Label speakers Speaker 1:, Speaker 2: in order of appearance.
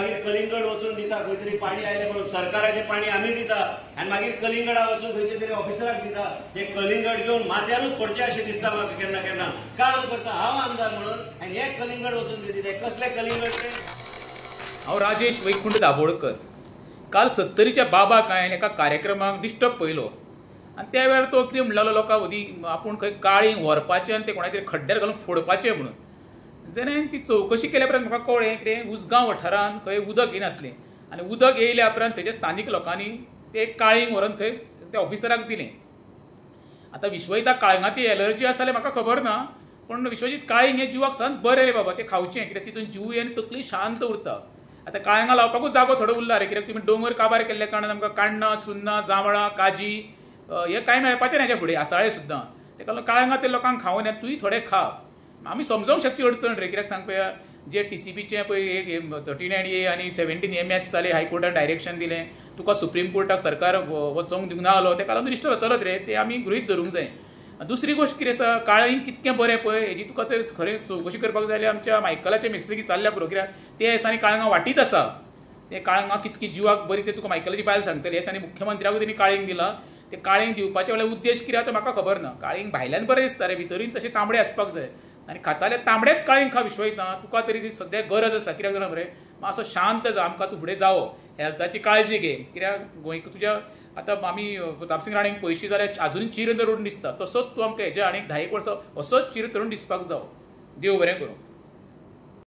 Speaker 1: मागीर कलिंगड वचून दिता खंय तरी पाणी आयलें म्हणून सरकाराचें पाणी आमी दिता आनी मागीर कलिंगडा वचून खंयच्या तरी ऑफिसराक दिता ते कलिंगड घेवन माथ्यानूच पडचें अशें दिसता म्हाका केन्ना केन्ना काम करता हांव आमदार म्हणून आनी हे कलिंगड वचून दिता कसले कलिंगड ते।
Speaker 2: हांव राजेश वैकुंठ दाबोळकर काल 70च्या बाबाक हांवें एका कार्यक्रमाक डिस्टर्ब पळयलो आनी त्या वेळार तो कितें म्हणलेलो लोकां मदीं आपूण खंय काळींग व्हरपाचें आनी तें कोणाच्या खड्ड्यार घालून फोडपाचें म्हणून। जाल्यार ती चवकशी केल्या उपरांत म्हाका कळ्ळें कितें उसगांव वाठारांत खंय उदक येनासलें आनी उदक येयल्या उपरांत थंयच्या स्थानीक लोकांनी तें काळींग व्हरून खंय त्या ऑफिसराक दिलें। आतां विश्वजिता काळिंगाची एलर्जी आसा जाल्यार म्हाका खबर ना, पूण विश्वजीत काळींग हें जिवाक सदांच बरें रे बाबा, तें खावचें कित्याक तितून जीव आनी तकली शांत उरता। आतां काळिंगां लावपाकूच जागो थोडो उरला रे, कित्याक तुमी दोंगर काबार केल्ल्या कारणान आमकां काण्णां चुन्नां जांबळां काजी हें कांय मेळपाचें ना हेच्या फुडें आसाळे सुद्दां, तेका लागून काळिंगां ते लोकांक खावून येता तूंय थोडें खा। आमी समजोवंक शकची अडचण रे, कित्याक सांग पळया जे TCPचें पळय 39A आनी 17MS जालें हायकोर्टान डायरेक्शन दिलें, तुका सुप्रीम कोर्टाक सरकार वचोंक दिवंक ना जालो, तेका लागून डिस्टर्ब जातलोच रे, तें आमी गृहीत धरूंक जाय। दुसरी गोश्ट कितें आसा, काळींग कितकें बरें पळय हेजी तुका तर खरें चवकशी करपाक जाय जाल्यार आमच्या मायकलाचे मेसेजी चालल्या पुरो, कित्याक ते दिसांनी काळिंगां वाटीत आसा, ते काळिंगां कितकी जिवाक बरी ते तुका मायकलाची बायल सांगतली। ह्या दिसांनी मुख्यमंत्र्याकूय तेणी काळींग दिलां, ते काळींग दिवपाचे वेळार उद्देश कितें आसा म्हाका खबर ना। काळींग भायल्यान बरें दिसता रे, भितरीन तशें तांबडे आसपाक जाय आनी खाता जाल्यार तांबडेच काळींग खा विश्वजिता, तुका तरी ती सद्या गरज आसा। कित्याक जाणां मरे, मातसो शांत जा, आमकां तूं फुडें जावो, हेल्थाची काळजी घे, कित्याक गोंयक तुज्या आतां आमी प्रतापसिंग राणेंक पयशी जाल्यार आजुनूय चीर धरून दिसता, तसोच तूं आमकां हेज्या आनीक 10 वर्सां असोच चीर धरून दिसपाक जावो। देव बरें करूं।